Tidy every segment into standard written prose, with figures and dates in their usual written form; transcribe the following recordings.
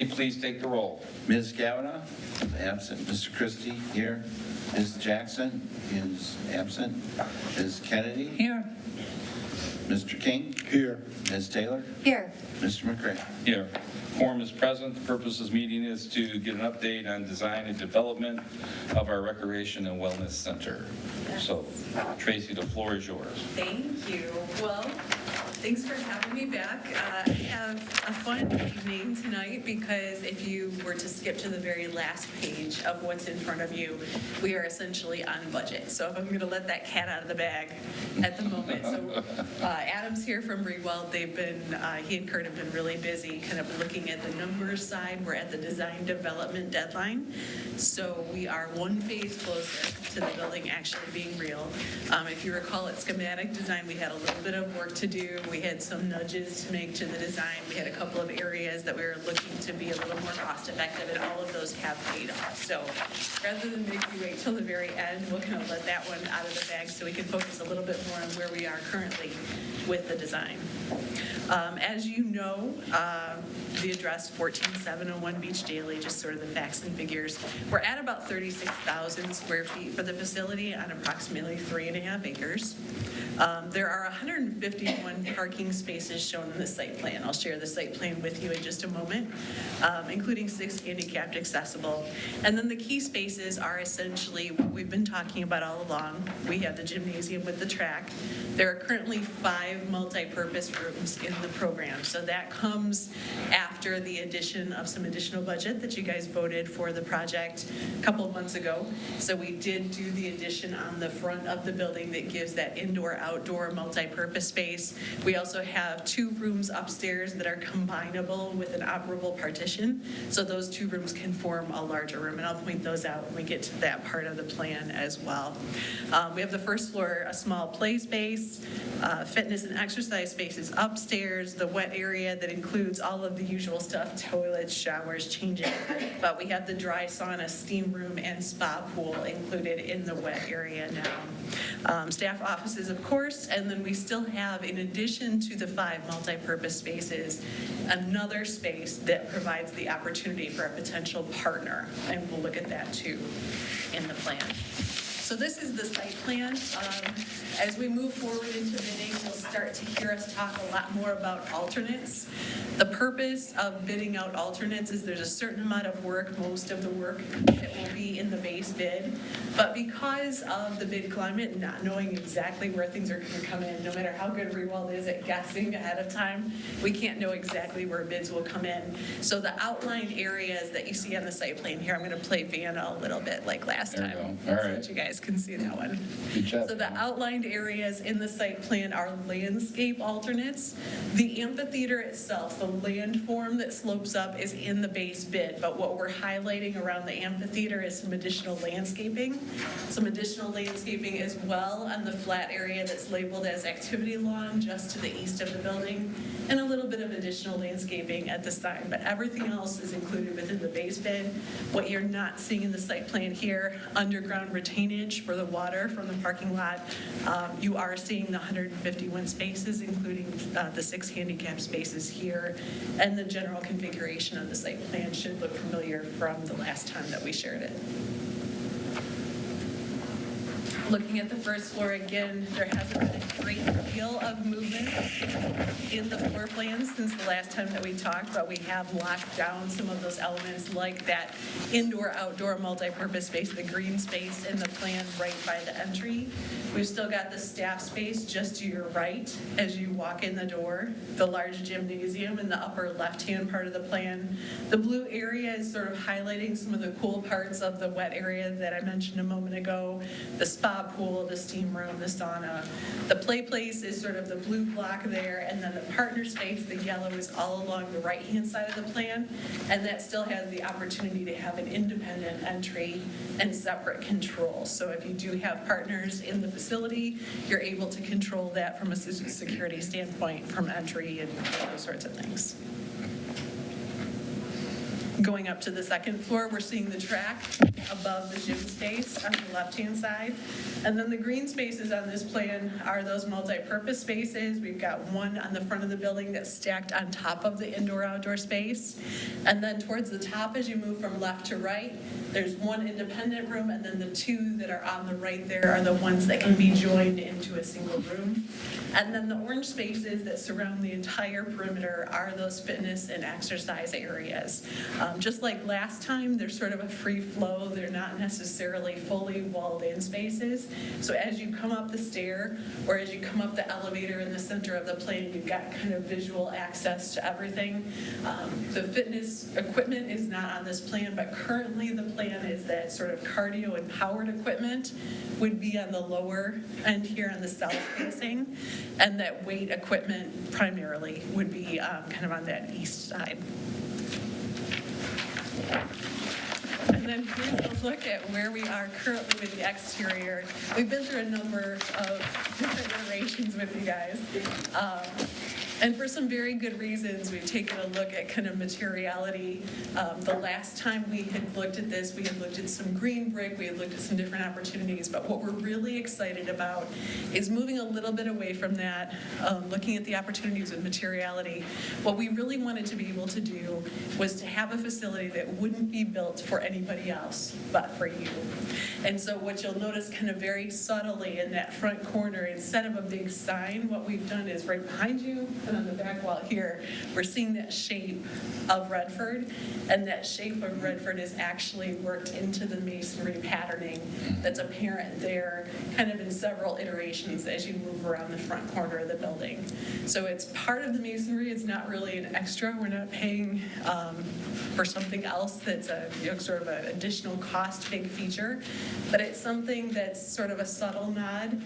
Please take the roll. Ms. Kavanaugh, absent. Mr. Christie, here. Ms. Jackson is absent. Ms. Kennedy, Here. Mr. King, Here. Ms. Taylor, Here. Mr. McCray. Here. Quorum is present. The purpose of this meeting is to get an update on design and development of our recreation and wellness center. So, Tracy, the floor is yours. Thank you. Well, thanks for having me back. I have a fun evening tonight because if you were to skip to the very last page of what's in front of you, we are essentially on budget. So if I'm going to let that cat out of the bag at the moment. So Adam's here from Reweld. They've been, he and Kurt have been really busy kind of looking at the numbers side. We're at the design development deadline. So we are one phase closer to the building actually being real. If you recall at schematic design, we had a little bit of work to do. We had some nudges to make to the design. We had a couple of areas that we were looking to be a little more cost effective, and all of those have paid off. So rather than make you wait till the very end, we'll kind of let that one out of the bag so we can focus a little bit more on where we are currently with the design. As you know, the address 14701 Beach Daily, just sort of the facts and figures. We're at about 36,000 square feet for the facility on approximately 3.5 acres. There are 151 parking spaces shown in the site plan. I'll share the site plan with you in just a moment, including 6 handicapped accessible. And then the key spaces are essentially what we've been talking about all along. We have the gymnasium with the track. There are currently 5 multi-purpose rooms in the program. So that comes after the addition of some additional budget that you guys voted for the project a couple of months ago. So we did do the addition on the front of the building that gives that indoor-outdoor multi-purpose space. We also have 2 rooms upstairs that are combinable with an operable partition. So those 2 rooms can form a larger room, and I'll point those out when we get to that part of the plan as well. We have the first floor, a small play space, fitness and exercise spaces upstairs, the wet area that includes all of the usual stuff, toilets, showers, changing. But we have the dry sauna, steam room, and spa pool included in the wet area now. Staff offices, of course, and then we still have, in addition to the 5 multi-purpose spaces, another space that provides the opportunity for a potential partner, and we'll look at that too in the plan. So this is the site plan. As we move forward into bidding, you'll start to hear us talk a lot more about alternates. The purpose of bidding out alternates is there's a certain amount of work, most of the work that will be in the base bid. But because of the bid climate, not knowing exactly where things are going to come in, no matter how good Reweld is at guessing ahead of time, we can't know exactly where bids will come in. So the outlined areas that you see on the site plan here, I'm going to play Vanna a little bit like last There you time. go. All So right. that you guys can see that one. Good job. So the outlined areas in the site plan are landscape alternates. The amphitheater itself, the landform that slopes up, is in the base bid, but what we're highlighting around the amphitheater is some additional landscaping as well on the flat area that's labeled as activity lawn just to the east of the building, and a little bit of additional landscaping at the side, but everything else is included within the base bid. What you're not seeing in the site plan here, underground retainage for the water from the parking lot. You are seeing the 151 spaces, including the 6 handicap spaces here, and the general configuration of the site plan should look familiar from the last time that we shared it. Looking at the first floor again, there hasn't been a great deal of movement in the floor plans since the last time that we talked, but we have locked down some of those elements like that indoor-outdoor multi-purpose space, the green space in the plan right by the entry. We've still got the staff space just to your right as you walk in the door, the large gymnasium in the upper left-hand part of the plan. The blue area is sort of highlighting some of the cool parts of the wet area that I mentioned a moment ago, the spa pool, the steam room, the sauna. The play place is sort of the blue block there, and then the partner space, the yellow, is all along the right-hand side of the plan, and that still has the opportunity to have an independent entry and separate control. So if you do have partners in the facility, you're able to control that from a security standpoint from entry and those sorts of things. Going up to the second floor, we're seeing the track above the gym space on the left-hand side. And then the green spaces on this plan are those multi-purpose spaces. We've got one on the front of the building that's stacked on top of the indoor-outdoor space. And then towards the top, as you move from left to right, there's one independent room, and then the two that are on the right there are the ones that can be joined into a single room. And then the orange spaces that surround the entire perimeter are those fitness and exercise areas. Just like last time, they're sort of a free flow. They're not necessarily fully walled-in spaces. So as you come up the stair or as you come up the elevator in the center of the plane, you've got kind of visual access to everything. The fitness equipment is not on this plan, but currently the plan is that sort of cardio and powered equipment would be on the lower end here on the south facing, and that weight equipment primarily would be kind of on that east side. And then here's a look at where we are currently with the exterior. We've been through a number of different iterations with you guys. And for some very good reasons, we've taken a look at kind of materiality. The last time we had looked at this, we had looked at some green brick, we had looked at some different opportunities, but what we're really excited about is moving a little bit away from that, looking at the opportunities with materiality. What we really wanted to be able to do was to have a facility that wouldn't be built for anybody else but for you. And so what you'll notice kind of very subtly in that front corner, instead of a big sign, what we've done is right behind you and on the back wall here, we're seeing that shape of Redford, and that shape of Redford is actually worked into the masonry patterning that's apparent there, kind of in several iterations as you move around the front corner of the building. So it's part of the masonry. It's not really an extra. We're not paying for something else that's a sort of an additional cost big feature, but it's something that's sort of a subtle nod,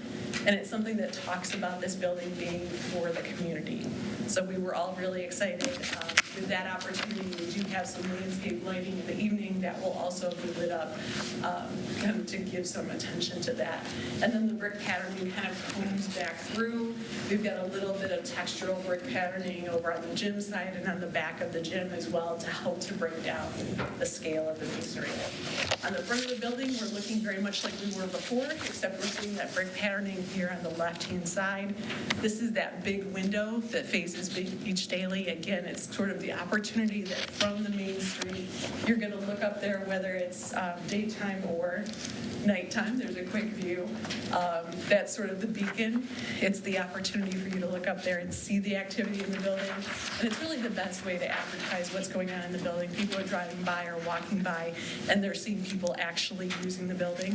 and it's something that talks about this building being for the community. So we were all really excited with that opportunity. We do have some landscape lighting in the evening that will also be lit up kind of to give some attention to that. And then the brick patterning kind of comes back through. We've got a little bit of textural brick patterning over on the gym side and on the back of the gym as well to help to bring down the scale of the masonry. On the front of the building, we're looking very much like we were before, except we're seeing that brick patterning here on the left-hand side. This is that big window that faces Beach Daily. Again, it's sort of the opportunity that from the main street, you're going to look up there, whether it's daytime or nighttime. There's a quick view. That's sort of the beacon. It's the opportunity for you to look up there and see the activity in the building. And it's really the best way to advertise what's going on in the building. People are driving by or walking by, and they're seeing people actually using the building,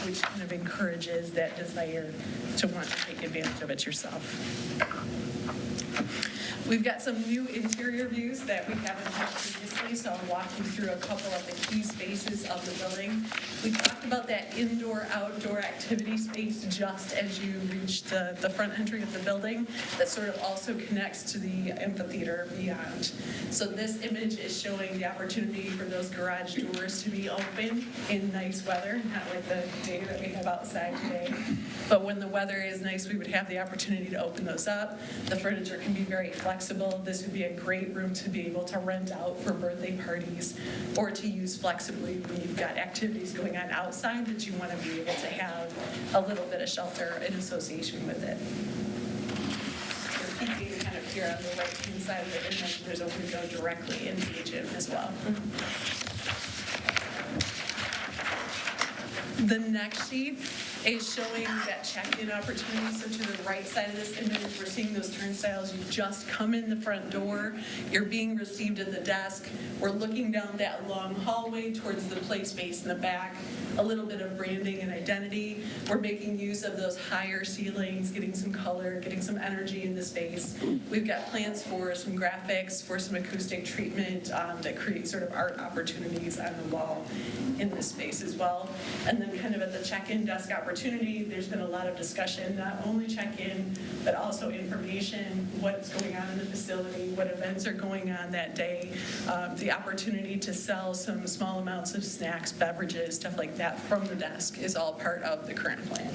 which kind of encourages that desire to want to take advantage of it yourself. We've got some new interior views that we haven't had previously, so I'll walk you through a couple of the key spaces of the building. We talked about that indoor-outdoor activity space just as you reach the front entry of the building that sort of also connects to the amphitheater beyond. So this image is showing the opportunity for those garage doors to be open in nice weather, not like the day that we have outside today. But when the weather is nice, we would have the opportunity to open those up. The furniture can be very flexible. This would be a great room to be able to rent out for birthday parties or to use flexibly when you've got activities going on outside that you want to be able to have a little bit of shelter in association with it. You're peeking kind of here on the right-hand side of the image. There's a window directly into the gym as well. The next sheet is showing that check-in opportunity. So to the right side of this image, we're seeing those turnstiles. You just come in the front door. You're being received at the desk. We're looking down that long hallway towards the play space in the back. A little bit of branding and identity. We're making use of those higher ceilings, getting some color, getting some energy in the space. We've got plans for some graphics, for some acoustic treatment that create sort of art opportunities on the wall in this space as well. And then kind of at the check-in desk opportunity, there's been a lot of discussion, not only check-in, but also information, what's going on in the facility, what events are going on that day, the opportunity to sell some small amounts of snacks, beverages, stuff like that from the desk is all part of the current plan.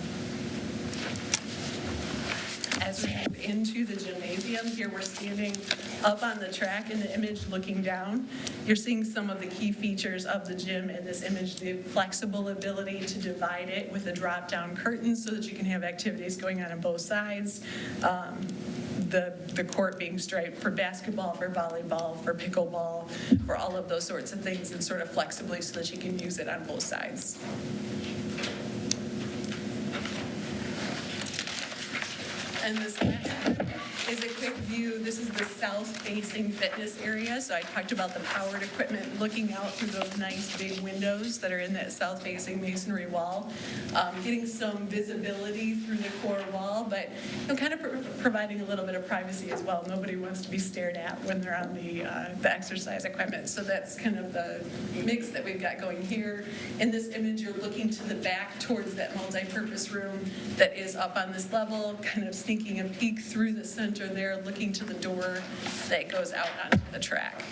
as we move into the gymnasium, here we're standing up on the track in the image looking down. You're seeing some of the key features of the gym in this image, the flexible ability to divide it with a drop-down curtain so that you can have activities going on both sides. The court being striped for basketball, for volleyball, for pickleball, for all of those sorts of things, and sort of flexibly so that you can use it on both sides. And this last one is a quick view. This is the south-facing fitness area. So I talked about the powered equipment looking out through those nice big windows that are in that south-facing masonry wall, getting some visibility through the core wall, but kind of providing a little bit of privacy as well. Nobody wants to be stared at when they're on the exercise equipment. So that's kind of the mix that we've got going here. In this image, you're looking to the back towards that multi-purpose room that is up on this level, kind of sneaking a peek through the center there, looking to the door that goes out onto the track.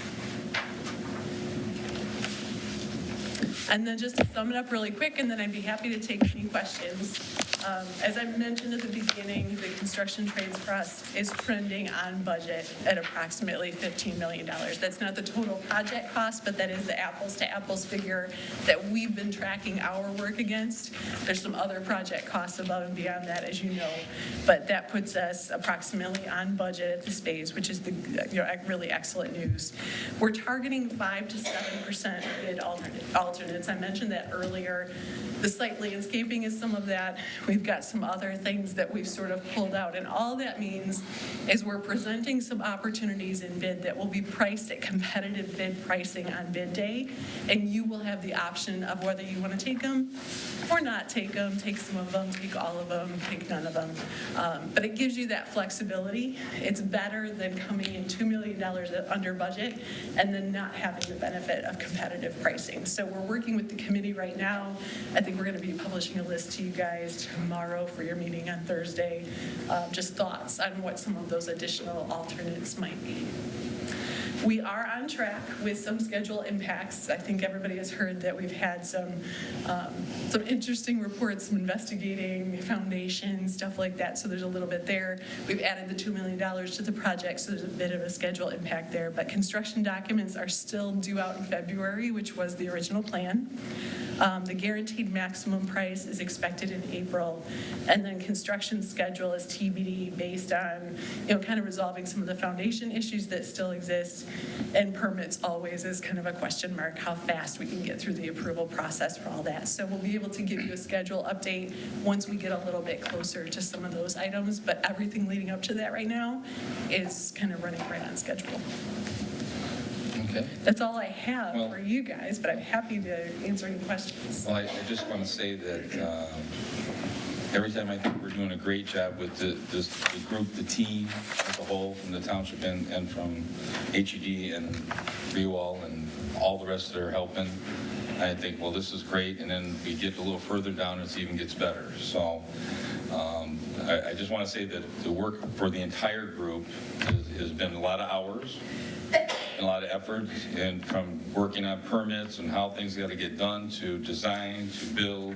And then just to sum it up really quick, and then I'd be happy to take any questions. As I mentioned at the beginning, the construction trades trust is trending on budget at approximately $15 million. That's not the total project cost, but that is the apples to apples figure that we've been tracking our work against. There's some other project costs above and beyond that, as you know, but that puts us approximately on budget at this phase, which is the really excellent news. We're targeting 5 to 7% bid alternates. I mentioned that earlier. The site landscaping is some of that. We've got some other things that we've sort of pulled out, and all that means is we're presenting some opportunities in bid that will be priced at competitive bid pricing on bid day, and you will have the option of whether you want to take them or not take them, take some of them, take all of them, take none of them. But it gives you that flexibility. It's better than coming in $2 million under budget and then not having the benefit of competitive pricing. So we're working with the committee right now. I think we're going to be publishing a list to you guys tomorrow for your meeting on Thursday. Just thoughts on what some of those additional alternates might be. We are on track with some schedule impacts. I think everybody has heard that we've had some interesting reports, some investigating foundations, stuff like that. So there's a little bit there. We've added the $2 million to the project, so there's a bit of a schedule impact there. But construction documents are still due out in February, which was the original plan. The guaranteed maximum price is expected in April, and then construction schedule is TBD based on, kind of resolving some of the foundation issues that still exist, and permits always is kind of a question mark, how fast we can get through the approval process for all that. So we'll be able to give you a schedule update once we get a little bit closer to some of those items, but everything leading up to that right now is kind of running right on schedule. Okay. That's all I have Well- for you guys, but I'm happy to answer any questions. Well, I just want to say that every time I think we're doing a great job with the group, the team as a whole, from the township and from HED and Rewall and all the rest that are helping, I think, well, this is great, and then we get a little further down, it even gets better. So I just want to say that the work for the entire group has been a lot of hours and a lot of effort, and from working on permits and how things got to get done to design to build.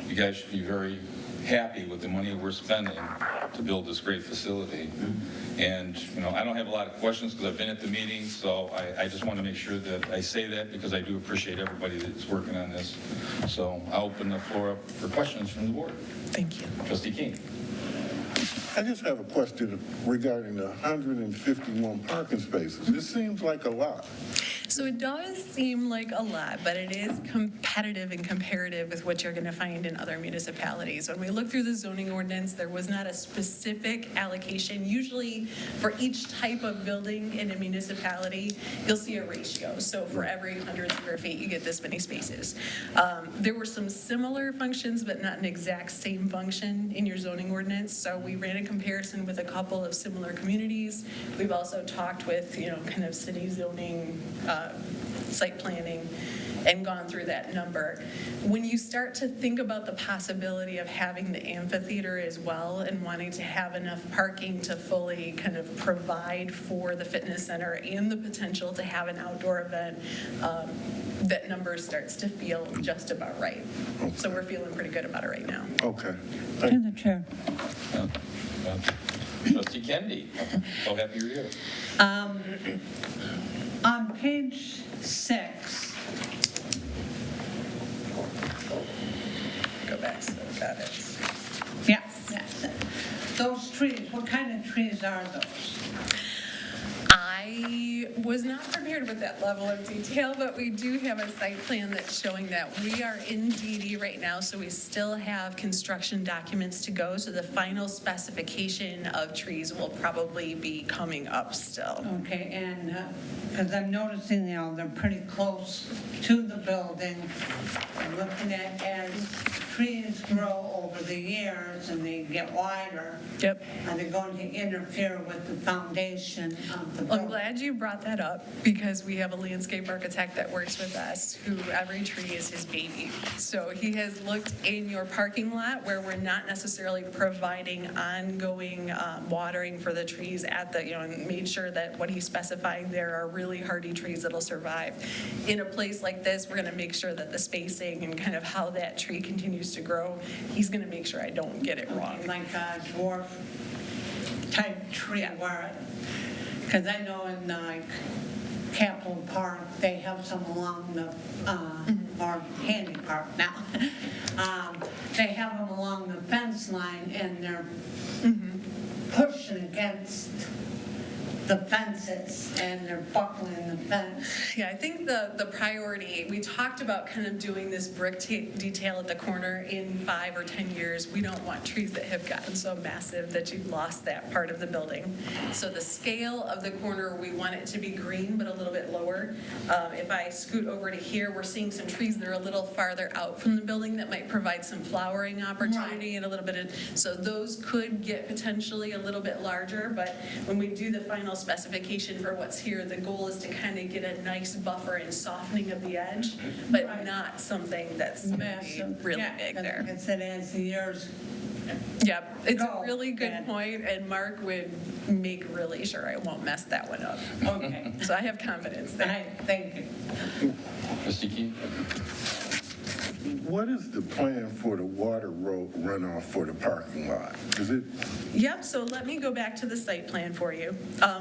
You guys should be very happy with the money we're spending to build this great facility. And, I don't have a lot of questions because I've been at the meeting, so I just want to make sure that I say that because I do appreciate everybody that's working on this. So I'll open the floor up for questions from the board. Thank you. Trustee King. I just have a question regarding the 151 parking spaces. This seems like a lot. So it does seem like a lot, but it is competitive and comparative with what you're going to find in other municipalities. When we look through the zoning ordinance, there was not a specific allocation. Usually for each type of building in a municipality, you'll see a ratio. So for every 100 square feet, you get this many spaces. There were some similar functions, but not an exact same function in your zoning ordinance. So we ran a comparison with a couple of similar communities. We've also talked with, kind of city zoning, site planning, and gone through that number. When you start to think about the possibility of having the amphitheater as well and wanting to have enough parking to fully kind of provide for the fitness center and the potential to have an outdoor event, that number starts to feel just about right. So we're feeling pretty good about it right now. Okay. To the chair. Trustee Kendi, so happy you're here. On page 6, Go back, so got it. yeah, that's it. Those trees, what kind of trees are those? I was not prepared with that level of detail, but we do have a site plan that's showing that. We are in DD right now, so we still have construction documents to go. So the final specification of trees will probably be coming up still. Okay, and, because I'm noticing, they're pretty close to the building. I'm looking at as trees grow over the years and they get wider, Yep. are they going to interfere with the foundation of the Well, I'm building? glad you brought that up because we have a landscape architect that works with us who every tree is his baby. So he has looked in your parking lot where we're not necessarily providing ongoing watering for the trees at the, and made sure that what he's specifying there are really hardy trees that'll survive. In a place like this, we're going to make sure that the spacing and kind of how that tree continues to grow, he's going to make sure I don't get it wrong. Like a dwarf type tree Yeah. where, because I know in like Capitol Park, they have some along the, or Handy Park now. They have them along the fence line and they're pushing against the fences and they're buckling the fence. Yeah, I think the priority, we talked about kind of doing this brick detail at the corner in 5 or 10 years. We don't want trees that have gotten so massive that you've lost that part of the building. So the scale of the corner, we want it to be green, but a little bit lower. If I scoot over to here, we're seeing some trees that are a little farther out from the building that might provide some flowering opportunity and a little bit of, so those could get potentially a little bit larger, but when we do the final specification for what's here, the goal is to kind of get a nice buffer and softening of the edge, but Right. not something that's going to Massive. be really Yeah, big 'cause there. like I said, as the years, Yep, it's a Go, really good Ben. point, and Mark would make really sure I won't mess that one up. okay. So I have confidence there. I thank you. Trustee Keene? What is the plan for the water runoff for the parking lot? Is it, Yep, so let me go back to the site plan for you.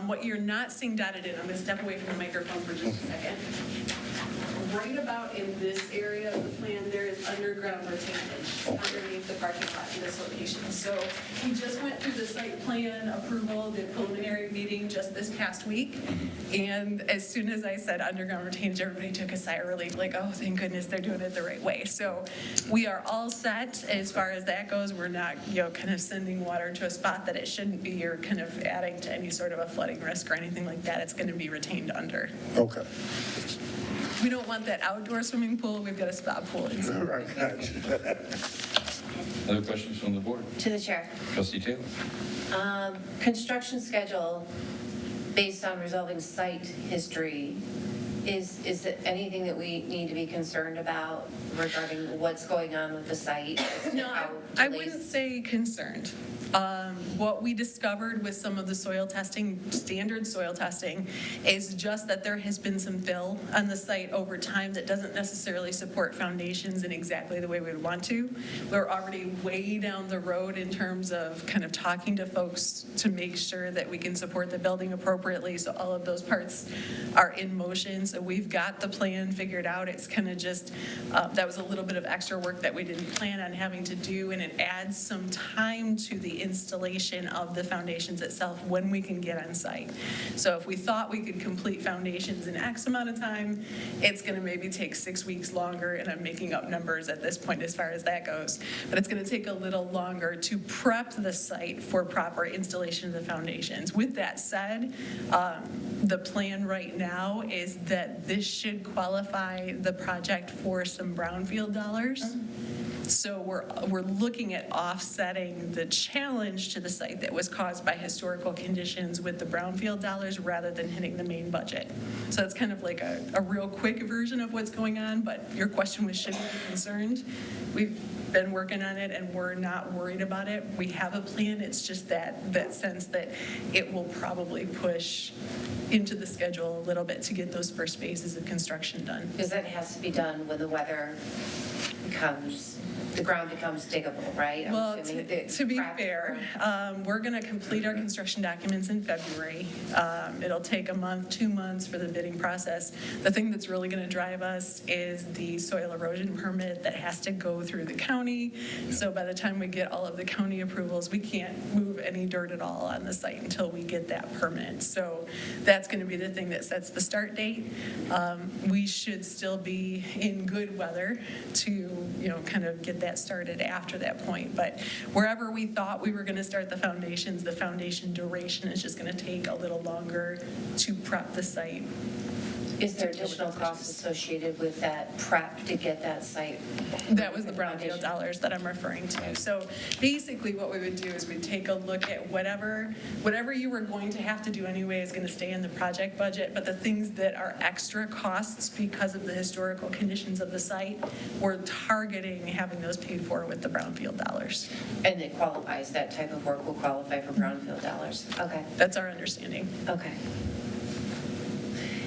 What you're not seeing dotted in, I'm going to step away from the microphone for just a second. Right about in this area of the plan, there is underground retainage underneath the parking lot in this location. So we just went through the site plan approval, the preliminary meeting just this past week. And as soon as I said underground retainage, everybody took a sigh of relief, like, oh, thank goodness they're doing it the right way. So we are all set as far as that goes. We're not, kind of sending water to a spot that it shouldn't be or kind of adding to any sort of a flooding risk or anything like that. It's going to be retained under. okay. We don't want that outdoor swimming pool. We've got a spa pool All inside. right, gotcha. Other questions from the board? To the chair. Trustee Taylor? Construction schedule based on resolving site history, is it anything that we need to be concerned about regarding what's going on with the site? as to No, how I delays- wouldn't say concerned. What we discovered with some of the soil testing, standard soil testing, is just that there has been some fill on the site over time that doesn't necessarily support foundations in exactly the way we would want to. We're already way down the road in terms of kind of talking to folks to make sure that we can support the building appropriately, so all of those parts are in motion. So we've got the plan figured out. It's kind of just, that was a little bit of extra work that we didn't plan on having to do, and it adds some time to the installation of the foundations itself when we can get on site. So if we thought we could complete foundations in X amount of time, it's going to maybe take 6 weeks longer, and I'm making up numbers at this point as far as that goes. But it's going to take a little longer to prep the site for proper installation of the foundations. With that said, the plan right now is that this should qualify the project for some brownfield dollars. So we're looking at offsetting the challenge to the site that was caused by historical conditions with the brownfield dollars rather than hitting the main budget. So it's kind of like a real quick version of what's going on, but your question was, should we be concerned? We've been working on it and we're not worried about it. We have a plan, it's just that sense that it will probably push into the schedule a little bit to get those first phases of construction done. Because that has to be done when the weather the ground becomes diggable, right? I'm Well, assuming the to be practical- fair, we're going to complete our construction documents in February. It'll take a month, 2 months for the bidding process. The thing that's really going to drive us is the soil erosion permit that has to go through the county. So by the time we get all of the county approvals, we can't move any dirt at all on the site until we get that permit. So that's going to be the thing that sets the start date. We should still be in good weather to, kind of get that started after that point. But wherever we thought we were going to start the foundation duration is just going to take a little longer to prep the site. Is there additional costs associated with that prep to get that site? That was the brownfield dollars that I'm referring to. So basically what we would do is we'd take a look at whatever you were going to have to do anyway is going to stay in the project budget, but the things that are extra costs because of the historical conditions of the site, we're targeting having those paid for with the brownfield dollars. And it qualifies, that type of work will qualify for brownfield dollars? Okay, That's our understanding. okay.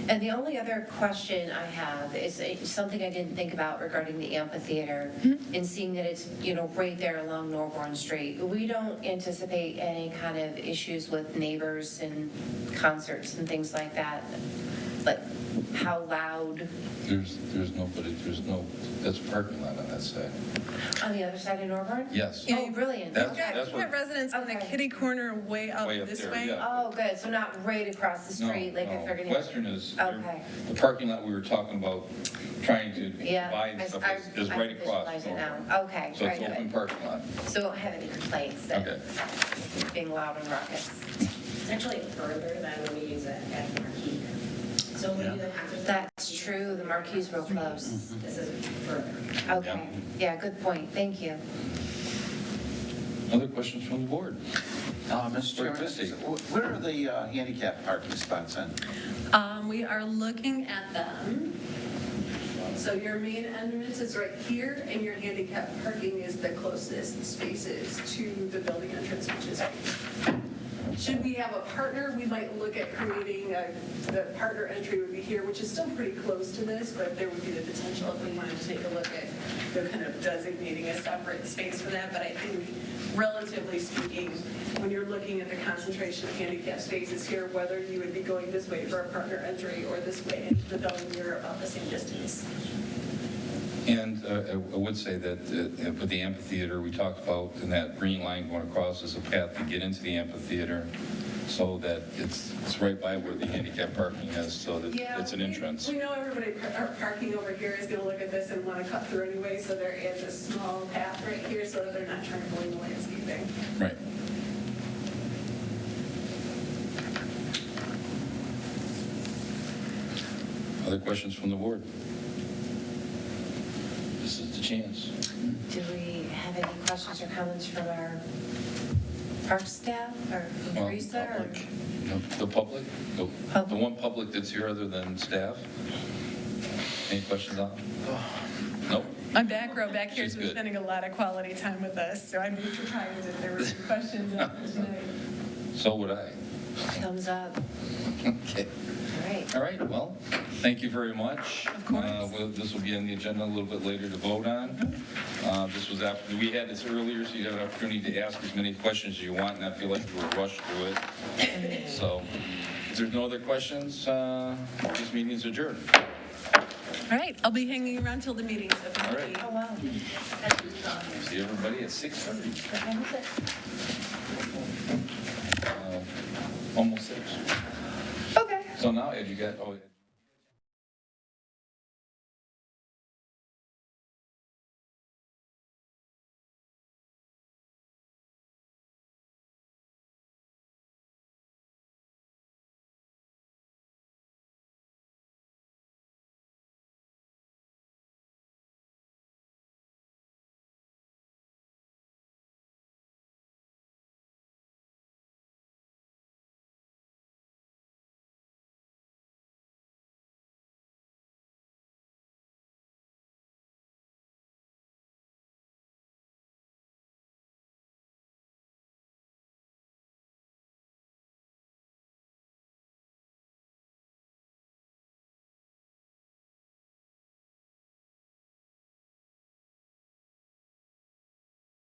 And the only other question I have is something I didn't think about regarding the amphitheater, and seeing that it's, right there along Norborn Street. We don't anticipate any kind of issues with neighbors and concerts and things like that? Like, how loud There's nobody, that's a parking lot on that side. on the other side of Norborn? Yes. Oh, brilliant. That's- Okay. that's We've got residents on the Okay. kitty corner way up Way up this there, way. yeah. Oh, good, so not right across the No, street, like if they're no. gonna. Western is, Okay. the parking lot we were talking about, trying to Yeah. buy and stuff is I right across. visualize it Norfolk. now. Okay, So very it's open good. parking lot. So we don't have any complaints that Okay. it's being loud and raucous. It's actually further than when we use it at Marquee. So when we do the concerts. That's true, the marquee's real close. This is further. Okay, yeah, good point, thank you. Other questions from the board? Mr. Chairman, Christie. where are the handicap parking spots on? We are looking at them. So your main entrance is right here, and your handicap parking is the closest spaces to the building entrance, which is right here. Should we have a partner, we might look at creating the partner entry would be here, which is still pretty close to this, but there would be the potential if we wanted to take a look at kind of designating a separate space for that. But I think relatively speaking, when you're looking at the concentration of handicap spaces here, whether you would be going this way for a partner entry or this way into the building, you're about the same distance. And I would say that with the amphitheater, we talked about, and that green line going across is a path to get into the amphitheater, so that it's right by where the handicap parking is, so that it's an entrance. We know everybody parking over here is going to look at this and want to cut through anyway, so there is a small path right here so that they're not trampling the landscaping. Right. Other questions from the board? This is the chance. Do we have any questions or comments from our park staff or Well, Teresa? or- public. No, the public? The one public that's here other than staff? Any questions on? Nope. My back row back here has She's been good. spending a lot of quality time with us, so I'd be surprised if there were some questions after tonight. So would I. Thumbs up, Okay. all right. All right, well, thank you very much. Of course. This will be on the agenda a little bit later to vote on. This was after, we had this earlier, so you have an opportunity to ask as many questions as you want, and I feel like we were rushed through it. So, if there's no other questions, this meeting is adjourned. All right, I'll be hanging around till the meeting, so if All anybody- Oh, wow. See everybody at 6:30, almost 6. Okay. So now, Ed, you got,